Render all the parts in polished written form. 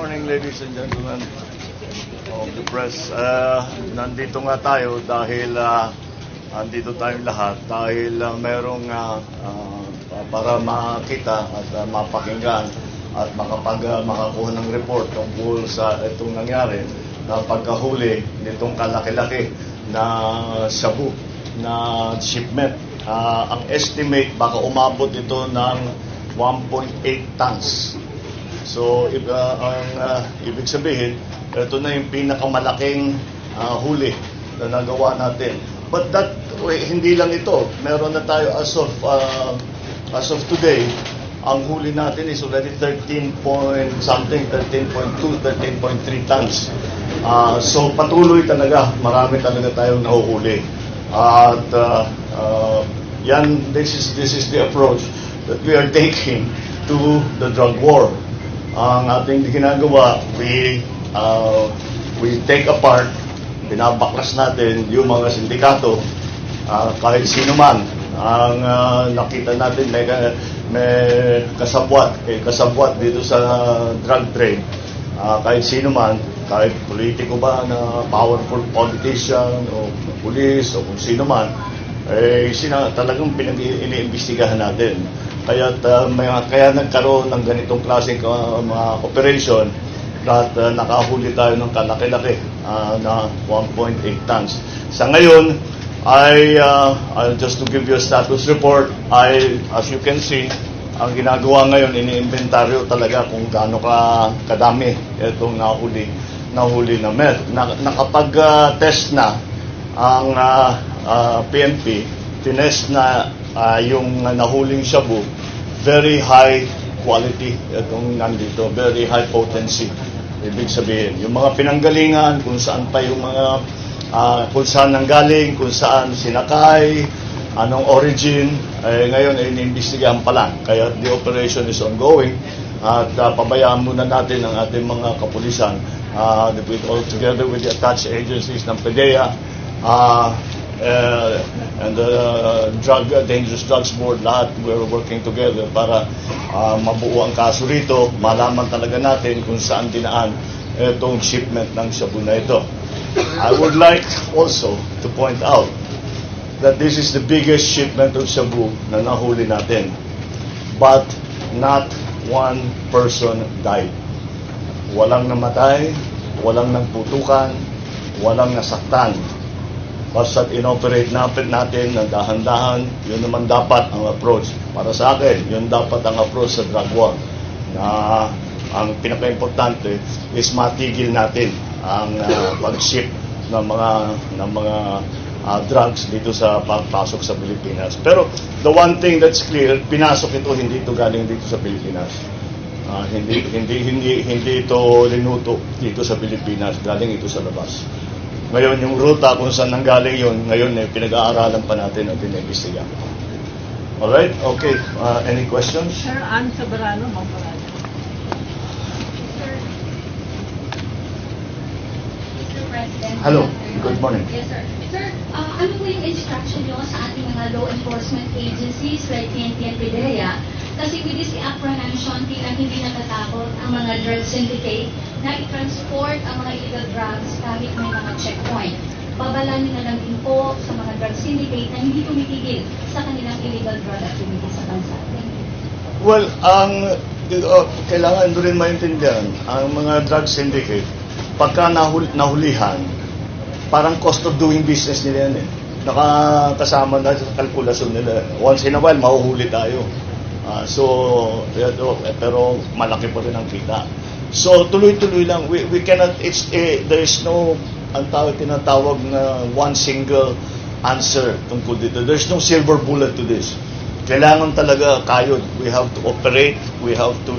morning, ladies and gentlemen of the press. Nandito nga tayo dahil andito tayong lahat dahil merong para makita at mapakinggan at makakuha ng report tungkol sa itong nangyari na pagkahuli nitong kalaki-laki na shabu na shipment. Ang estimate baka umabot ito ng 1.8 tons. So, ibig sabihin, ito na yung pinakamalaking huli na nagawa natin. But that way, hindi lang ito. Meron na tayo as of today, ang huli natin is already 13.2, 13.3 tons. So, patuloy talaga. Marami talaga tayong nahuhuli. At this is the approach that we are taking to the drug war. Ang ating ginagawa, we take apart, binabaklas natin yung mga sindikato, kahit sino man. Ang nakita natin may kasabwat dito sa drug trade, kahit sino man, kahit politiko ba na powerful politician o police o kung sino man, talagang iniimbestigahan natin. Kaya nagkaroon ng ganitong klaseng mga operation at nakahuli tayo ng kalaki-laki na 1.8 tons. Sa ngayon, just to give you a status report, as you can see, ang ginagawa ngayon, ini-inventaryo talaga kung gaano kadami itong nahuli na meth. Nakapag-test na ang PNP, tinest na yung nahuling shabu, very high quality itong nandito, very high potency. Ibig sabihin, yung mga pinanggalingan, kung saan pa yung mga, kung saan nanggaling, kung saan sinakay, anong origin, ngayon ay iniimbestigahan pa lang. Kaya the operation is ongoing at pabayaan muna natin ang ating mga kapulisan all together with the attached agencies ng PDEA, and the Dangerous Drugs Board, lahat we're working together para mabuo ang kaso rito, malaman talaga natin kung saan dinaan itong shipment ng shabu na ito. I would like also to point out that this is the biggest shipment of shabu na nahuli natin, but not one person died. Walang namatay, walang nagputukan, walang nasaktan. Basta't inoperate natin ng dahan-dahan, yun naman dapat ang approach. Para sa akin, yun dapat ang approach sa drug war. Na ang pinaka-importante is matigil natin ang pag-ship ng mga drugs dito sa pagpasok sa Pilipinas. Pero the one thing that's clear, pinasok ito, hindi ito galing dito sa Pilipinas. Hindi ito linuto dito sa Pilipinas, galing ito sa labas. Ngayon, yung ruta kung saan nanggaling yun, ngayon pinag-aaralan pa natin at pinag-imbestigahan. Alright? Okay. Any questions? Sir, Ann Sabarano, Mamparada. Mr. President. Hello. Good morning. Yes, sir. Sir, ano po yung instruction nyo sa ating mga law enforcement agencies like PNP and PDEA? Kasi with this apprehension, tila hindi natatakot ang mga drug syndicate na i-transport ang mga illegal drugs kahit may mga checkpoint. Babalanin na lang din po sa mga drug syndicate na hindi tumitigil sa kanilang illegal drug activity sa bansa. Well, kailangan doon rin maintindihan, ang mga drug syndicate, pagka nahulihan, parang cost of doing business nila yan eh. Nakakasama na sa kalkulasyon nila. Once in a while, mahuhuli tayo. Pero malaki pa rin ang kita. So, tuloy-tuloy lang. We cannot, there is no, tinatawag na one single answer tungkol dito. There's no silver bullet to this. Kailangan talaga kayod. We have to operate. We have to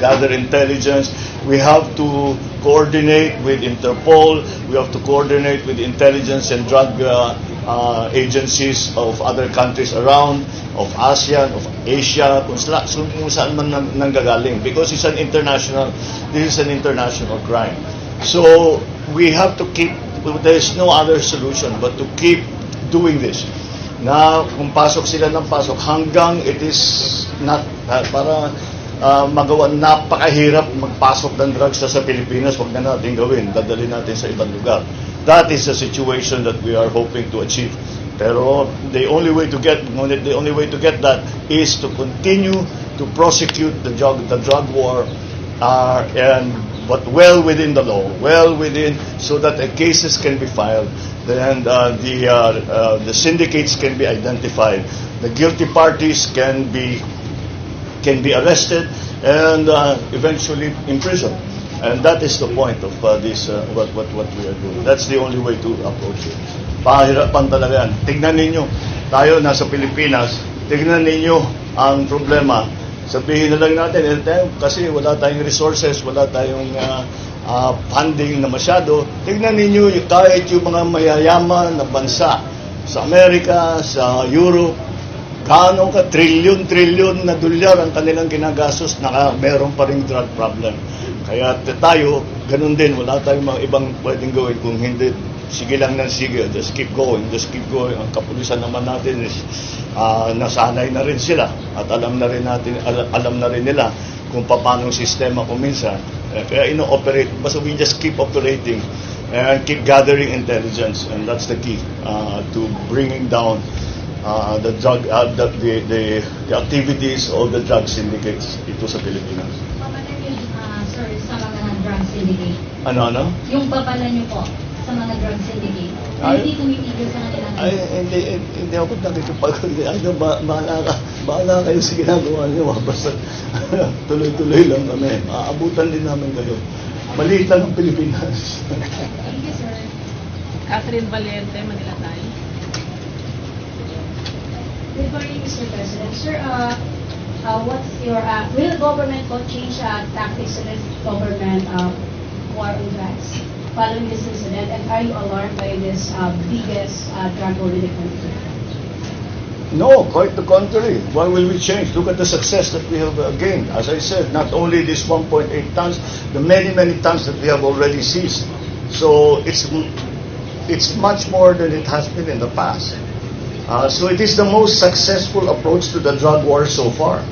gather intelligence. We have to coordinate with Interpol. We have to coordinate with intelligence and drug agencies of other countries around, of ASEAN, of Asia, kung saan man nanggagaling. Because this is an international crime. So, we have to keep, there is no other solution but to keep doing this. Na kung pasok sila ng pasok hanggang it is not para magawa, napakahirap magpasok ng drugs sa Pilipinas, wag na natin gawin, dadali natin sa ibang lugar. That is the situation that we are hoping to achieve. Pero the only way to get that is to continue to prosecute the drug war, but well within the law, so that cases can be filed, then the syndicates can be identified, the guilty parties can be arrested and eventually imprisoned. And that is the point of this what we are doing. That's the only way to approach it. Pahirapan talaga yan. Tignan ninyo, tayo nasa Pilipinas, tignan ninyo ang problema. Sabihin na lang natin, kasi wala tayong resources, wala tayong funding na masyado. Tignan ninyo, kahit yung mga mayayaman na bansa sa Amerika, sa Europe, gaano ka trilyon na dolyar ang kanilang ginagastos, meron pa rin drug problem. Kaya tayo, ganun din, wala tayong mga ibang pwedeng gawin kung hindi, sige lang ng sige, just keep going. Ang kapulisan naman natin is nasanay na rin sila at alam na rin nila kung paano ang sistema kung minsan. Kaya ino-operate, basta we just keep operating and keep gathering intelligence, and that's the key to bringing down the drug, the activities of the drug syndicates ito sa Pilipinas. Papalan niyo, sir, sa mga drug syndicate? Ano? Yung papalan niyo po sa mga drug syndicate, hindi tumitigil sa kanilang Hindi ako nakikipag... Bahala kayo sa ginagawa niyo. Basta tuloy-tuloy lang kami. Aabutan din namin kayo. Maliit lang ang Pilipinas. Thank you, sir. Catherine Valiente, Manila Times. Good morning, Mr. President. Sir, what's your will government change tactics against government war on drugs following this incident? And are you alarmed by this biggest drug war in the country? No, quite the contrary. Why will we change? Look at the success that we have gained. As I said, not only this 1.8 tons, the many tons that we have already seized. So it's much more than it has been in the past. So it is the most successful approach to the drug war so far.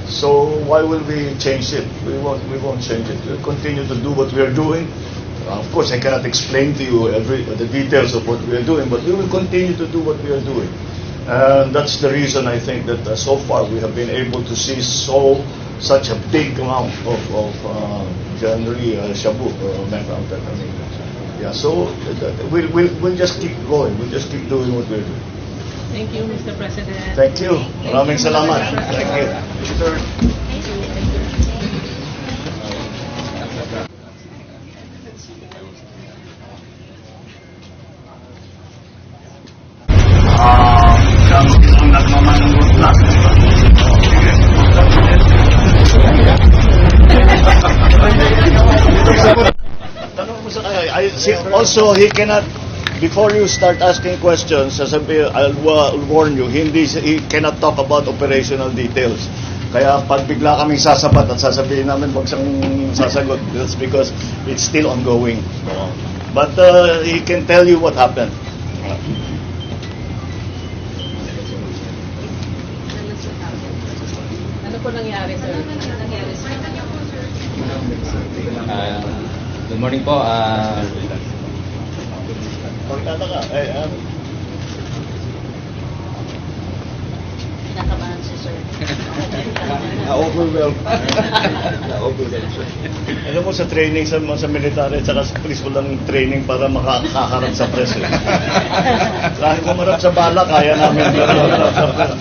So why will we change it? We won't change it. We'll continue to do what we are doing. Of course, I cannot explain to you the details of what we are doing, but we will continue to do what we are doing. And that's the reason I think that so far we have been able to seize such a big amount of generally shabu or methamphetamine. Yeah, so we'll just keep going. We'll just keep doing what we're doing. Thank you, Mr. President. Thank you. Maraming salamat. Thank you. Sir. Ang nagmamanunod na. Tanong mo sa kanya. Also, he cannot, before you start asking questions, I'll warn you, he cannot talk about operational details. Kaya pag bigla kaming sasabat at sasabihin namin wag siyang sasagot, that's because it's still ongoing. But he can tell you what happened. Ano po nangyari, sir? Good morning po. Pagtataka, Kinakabahan si sir. na-overwhelmed. Alam mo, sa training sa military at saka sa police, walang training para makakaharap sa press. Kahit kumarap sa bala, kaya namin kumarap sa press.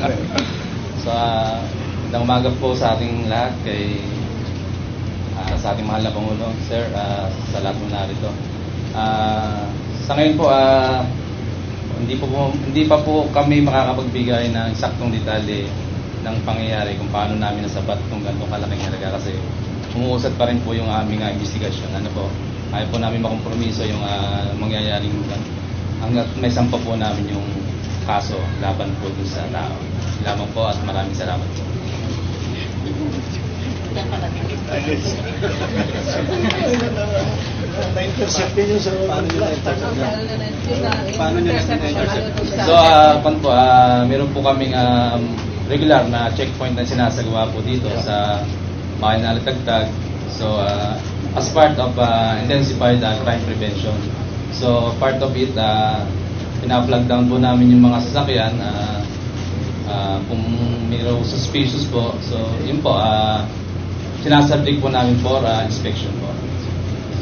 So, magandang umaga po sa ating lahat, sa ating mahal na Pangulo, sir, sa lahat mo narito. Sa ngayon po, hindi pa po kami makakapagbigay ng saktong detalye ng pangyayari kung paano namin nasabat kung ganito kalaking halaga kasi umuusad pa rin po yung aming investigasyon. Ayaw po namin makompromiso yung mangyayaring hanggat may sampa po namin yung kaso laban po dun sa tao. Lamang po at maraming salamat po. Na-intercept din yung sa Paano nyo na-intercept? So, meron po kaming regular na checkpoint na sinasagawa po dito sa nalatagtag. So, as part of intensified crime prevention. So, part of it, pina-flag down po namin yung mga sasakyan kung mayroong suspicious po. So, yun po, sinasubject po namin for inspection po.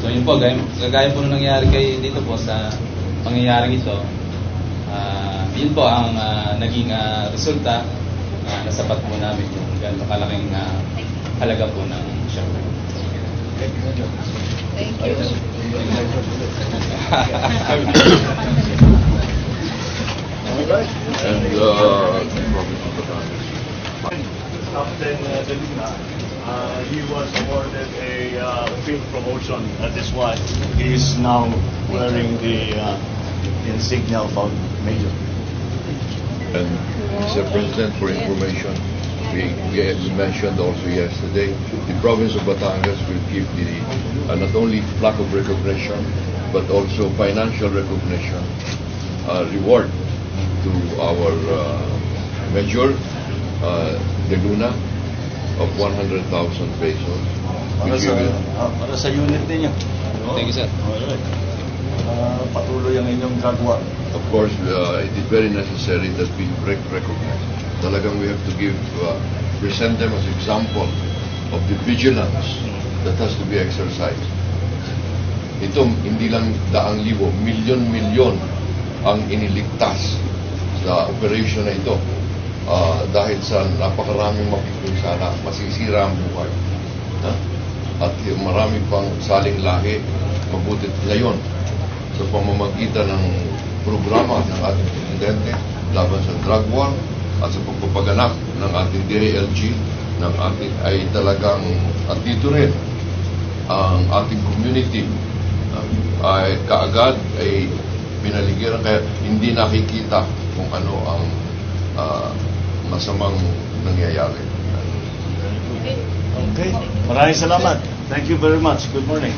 So, yun po, gaya po nung nangyari dito po sa pangyayaring ito, yun po ang naging resulta. Nasapat po namin yung gano'ng kalaking halaga po ng siyempre. Thank you. And Captain De Luna, he was awarded a field promotion. That is why he is now wearing the insignia of a major. And Mr. President, for information, we mentioned also yesterday, the province of Batangas will give the not only plaque of recognition, but also financial recognition reward to our Major De Luna of 100,000 pesos. Para sa unit ninyo. Thank you, sir. Alright. Patuloy ang inyong drug war. Of course, it is very necessary that we recognize. Talagang we have to present them as example of the vigilance that has to be exercised. Ito, hindi lang daang libo, milyon-milyon ang iniligtas sa operation na ito dahil sa napakaraming mapipinsala, masisira ang buhay. At marami pang saling lahi, mabutit ngayon sa pamamagitan ng programa ng ating Presidente laban sa drug war at sa pagpapaganap ng ating DILG ng ating ay talagang at dito rin ang ating community ay kaagad ay pinaligiran kaya hindi nakikita kung ano ang masamang nangyayari. Okay. Maraming salamat. Thank you very much. Good morning.